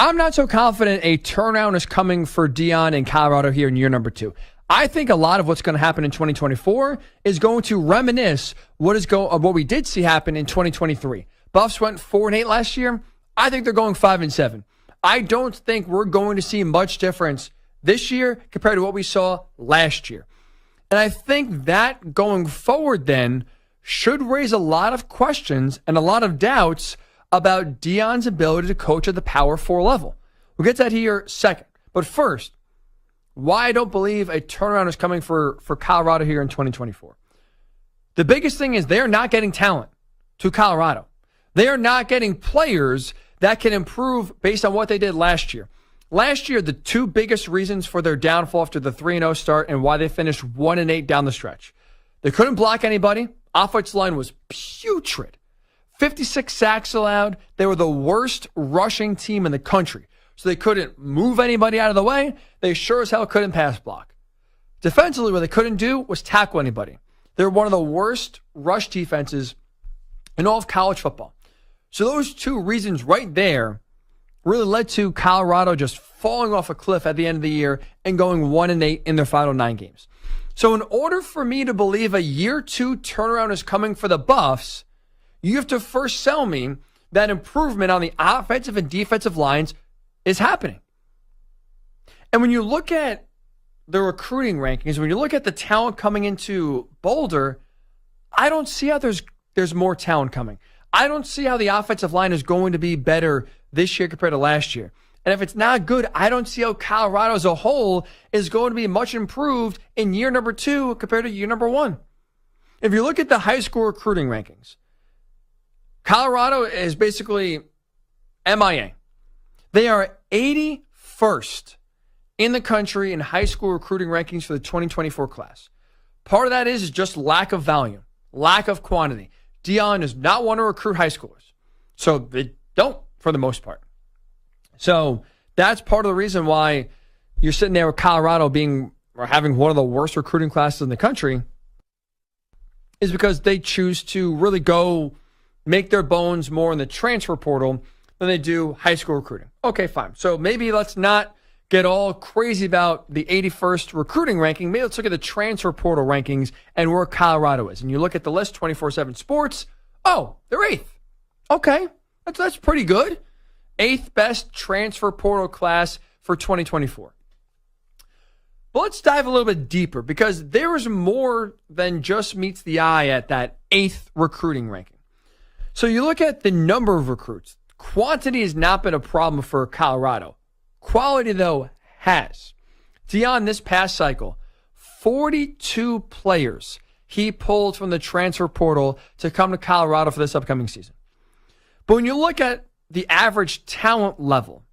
I'm not so confident a turnaround is coming for Deion in Colorado here in year number 2. I think a lot of what's going to happen in 2024 is going to reminisce what we did see happen in 2023. Buffs went 4-8 last year. I think they're going 5-7. I don't think we're going to see much difference this year compared to what we saw last year. And I think that going forward then should raise a lot of questions and a lot of doubts about Deion's ability to coach at the Power 4 level. We'll get to that here second. But first, why I don't believe a turnaround is coming for Colorado here in 2024. The biggest thing is they are not getting talent to Colorado. They are not getting players that can improve based on what they did last year. Last year, the two biggest reasons for their downfall after the 3-0 start and why they finished 1-8 down the stretch. They couldn't block anybody. Offensive line was putrid. 56 sacks allowed. They were the worst rushing team in the country. So they couldn't move anybody out of the way. They sure as hell couldn't pass block. Defensively, what they couldn't do was tackle anybody. They were one of the worst rush defenses in all of college football. So those two reasons right there really led to Colorado just falling off a cliff at the end of the year and going 1-8 in their final 9 games. So in order for me to believe a year 2 turnaround is coming for the Buffs, you have to first sell me that improvement on the offensive and defensive lines is happening. And when you look at the recruiting rankings, when you look at the talent coming into Boulder, I don't see how there's more talent coming. I don't see how the offensive line is going to be better this year compared to last year. And if it's not good, I don't see how Colorado as a whole is going to be much improved in year number 2 compared to year number 1. If you look at the high school recruiting rankings, Colorado is basically MIA. They are 81st in the country in high school recruiting rankings for the 2024 class. Part of that is just lack of volume, lack of quantity. Deion does not want to recruit high schoolers. So they don't for the most part. So that's part of the reason why you're sitting there with Colorado having one of the worst recruiting classes in the country, is because they choose to really go make their bones more in the transfer portal than they do high school recruiting. Okay, fine. So maybe let's not get all crazy about the 81st recruiting ranking. Maybe let's look at the transfer portal rankings and where Colorado is. And you look at the list, 24/7 Sports. Oh, they're 8th. Okay, that's pretty good. 8th best transfer portal class for 2024. But let's dive a little bit deeper, because there is more than just meets the eye at that 8th recruiting ranking. So you look at the number of recruits. Quantity has not been a problem for Colorado. Quality, though, has. Deion, this past cycle, 42 players he pulled from the transfer portal to come to Colorado for this upcoming season. But when you look at the average talent level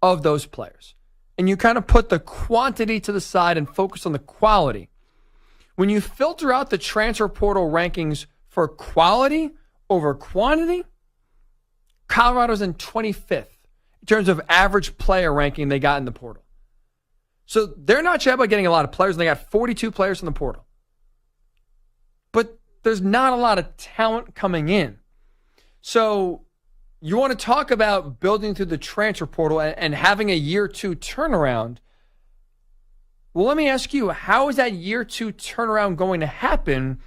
of those players, and you kind of put the quantity to the side and focus on the quality, when you filter out the transfer portal rankings for quality over quantity, Colorado's in 25th in terms of average player ranking they got in the portal. So they're not shy about getting a lot of players, and they got 42 players in the portal. But there's not a lot of talent coming in. So you want to talk about building through the transfer portal and having a year 2 turnaround. Well, let me ask you, how is that year 2 turnaround going to happen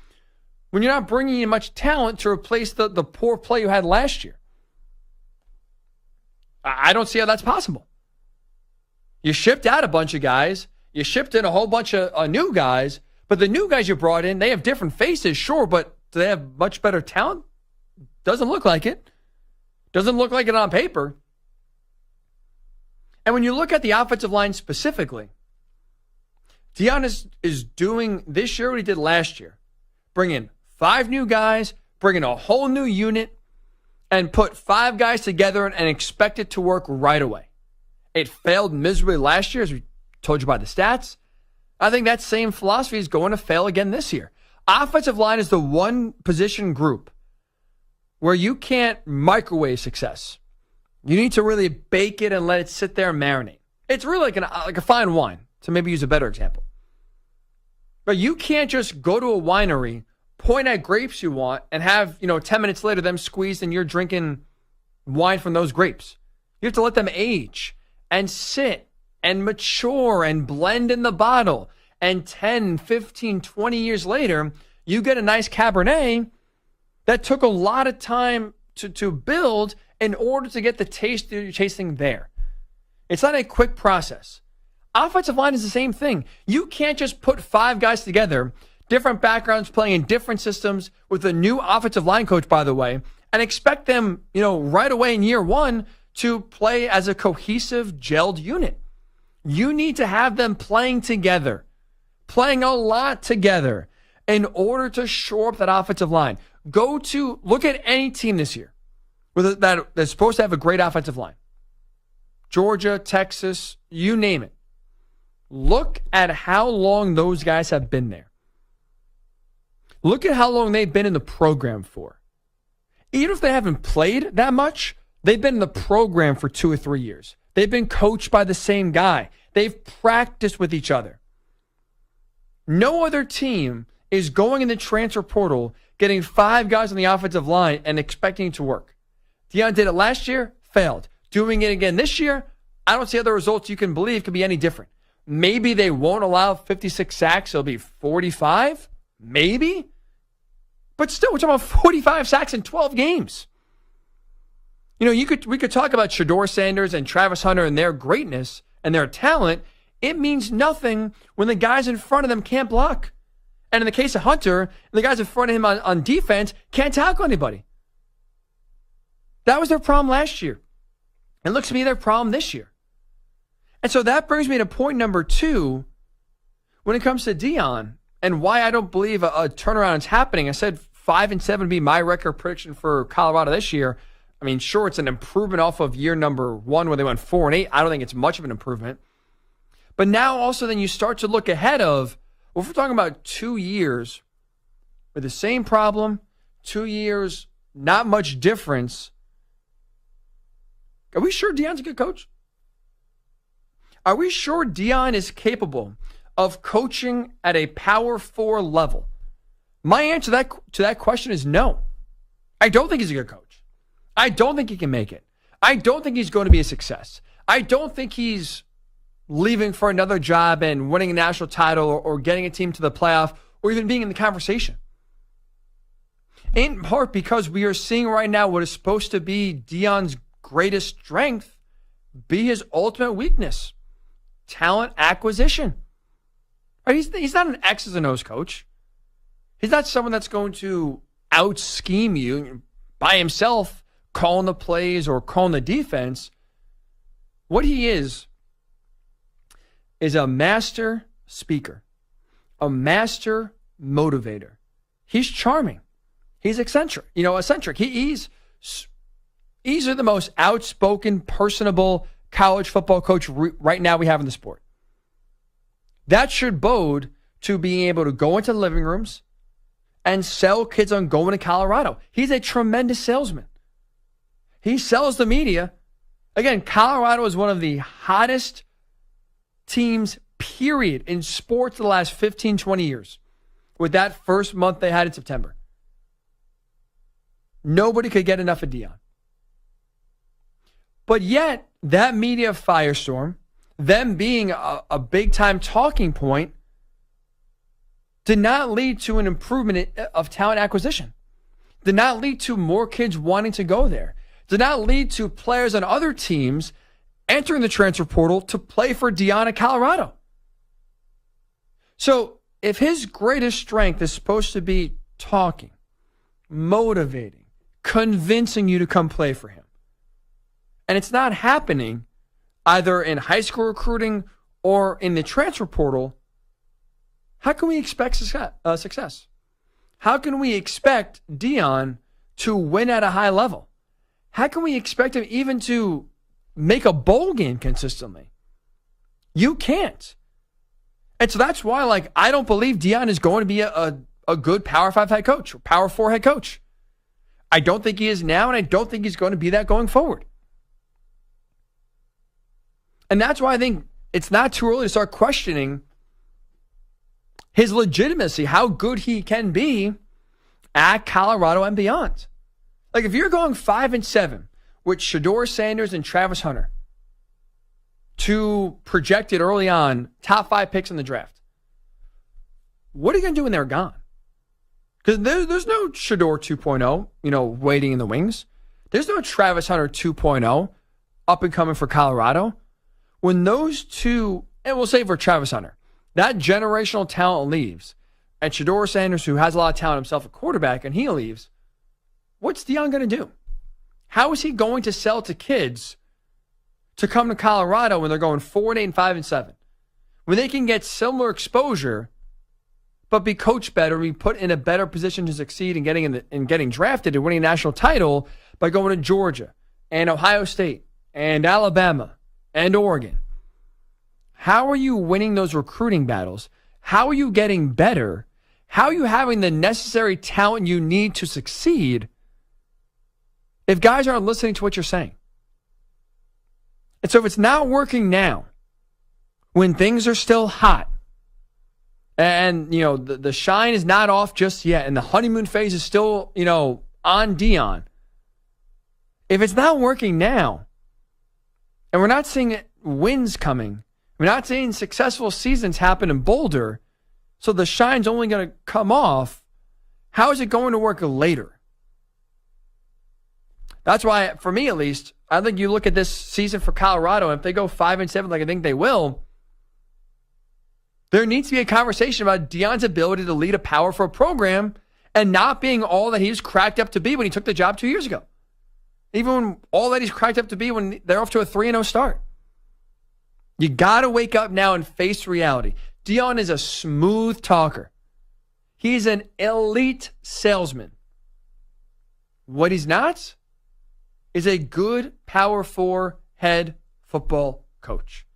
when you're not bringing in much talent to replace the poor play you had last year? I don't see how that's possible. You shipped out a bunch of guys. You shipped in a whole bunch of new guys. But the new guys you brought in, they have different faces, sure, but do they have much better talent? Doesn't look like it. Doesn't look like it on paper. And when you look at the offensive line specifically, Deion is doing this year what he did last year. Bring in 5 new guys, bring in a whole new unit, and put 5 guys together and expect it to work right away. It failed miserably last year, as we told you by the stats. I think that same philosophy is going to fail again this year. Offensive line is the one position group where you can't microwave success. You need to really bake it and let it sit there and marinate. It's really like a fine wine, to maybe use a better example. But you can't just go to a winery, point at grapes you want, and have, 10 minutes later them squeezed and you're drinking wine from those grapes. You have to let them age and sit and mature and blend in the bottle. And 10, 15, 20 years later, you get a nice Cabernet that took a lot of time to build in order to get the taste that you're chasing there. It's not a quick process. Offensive line is the same thing. You can't just put 5 guys together, different backgrounds, playing in different systems with a new offensive line coach, by the way, and expect them, right away in year 1 to play as a cohesive, gelled unit. You need to have them playing together, playing a lot together in order to shore up that offensive line. Look at any team this year that's supposed to have a great offensive line. Georgia, Texas, you name it. Look at how long those guys have been there. Look at how long they've been in the program for. Even if they haven't played that much, they've been in the program for 2 or 3 years. They've been coached by the same guy. They've practiced with each other. No other team is going in the transfer portal, getting 5 guys on the offensive line and expecting it to work. Deion did it last year, failed. Doing it again this year, I don't see other results you can believe could be any different. Maybe they won't allow 56 sacks. It'll be 45, maybe. But still, we're talking about 45 sacks in 12 games. We could talk about Shedeur Sanders and Travis Hunter and their greatness and their talent. It means nothing when the guys in front of them can't block. And in the case of Hunter, the guys in front of him on defense can't tackle anybody. That was their problem last year. It looks to be their problem this year. And so that brings me to point number 2 when it comes to Deion and why I don't believe a turnaround is happening. I said 5-7 would be my record prediction for Colorado this year. I mean, sure, it's an improvement off of year number 1 where they went 4-8. I don't think it's much of an improvement. But now also then you start to look ahead of, if we're talking about 2 years with the same problem, 2 years, not much difference. Are we sure Deion's a good coach? Are we sure Deion is capable of coaching at a Power 4 level? My answer to that question is no. I don't think he's a good coach. I don't think he can make it. I don't think he's going to be a success. I don't think he's leaving for another job and winning a national title or getting a team to the playoff or even being in the conversation. In part because we are seeing right now what is supposed to be Deion's greatest strength be his ultimate weakness. Talent acquisition. Right? He's not an X's and O's coach. He's not someone that's going to out-scheme you by himself, calling the plays or calling the defense. What he is a master speaker, a master motivator. He's charming. He's eccentric. He's easily the most outspoken, personable college football coach right now we have in the sport. That should bode to being able to go into living rooms and sell kids on going to Colorado. He's a tremendous salesman. He sells the media. Again, Colorado is one of the hottest teams, period, in sports the last 15, 20 years with that first month they had in September. Nobody could get enough of Deion. But yet, that media firestorm, them being a big-time talking point, did not lead to an improvement of talent acquisition. Did not lead to more kids wanting to go there. Did not lead to players on other teams entering the transfer portal to play for Deion at Colorado. So, if his greatest strength is supposed to be talking, motivating, convincing you to come play for him, and it's not happening either in high school recruiting or in the transfer portal, how can we expect success? How can we expect Deion to win at a high level? How can we expect him even to make a bowl game consistently? You can't. And so that's why, I don't believe Deion is going to be a good Power 5 head coach or Power 4 head coach. I don't think he is now, and I don't think he's going to be that going forward. And that's why I think it's not too early to start questioning his legitimacy, how good he can be at Colorado and beyond. If you're going 5-7 with Shedeur Sanders and Travis Hunter, two projected early on top 5 picks in the draft, what are you going to do when they're gone? Because there's no Shedeur 2.0, waiting in the wings. There's no Travis Hunter 2.0 up and coming for Colorado. When those two, and we'll say for Travis Hunter, that generational talent leaves, and Shedeur Sanders, who has a lot of talent himself at quarterback, and he leaves, what's Deion going to do? How is he going to sell to kids to come to Colorado when they're going 4-8 and 5-7? When they can get similar exposure, but be coached better, be put in a better position to succeed in getting drafted and winning a national title by going to Georgia and Ohio State and Alabama and Oregon. How are you winning those recruiting battles? How are you getting better? How are you having the necessary talent you need to succeed if guys aren't listening to what you're saying? And so if it's not working now, when things are still hot, and, the shine is not off just yet, and the honeymoon phase is still, on Deion, if it's not working now, and we're not seeing wins coming, we're not seeing successful seasons happen in Boulder, so the shine's only going to come off, how is it going to work later? That's why, for me at least, I think you look at this season for Colorado, and if they go 5-7 like I think they will, there needs to be a conversation about Deion's ability to lead a powerful program and not being all that he was cracked up to be when he took the job 2 years ago. Even when all that he's cracked up to be when they're off to a 3-0 start. You got to wake up now and face reality. Deion is a smooth talker. He's an elite salesman. What he's not is a good Power 4 head football coach.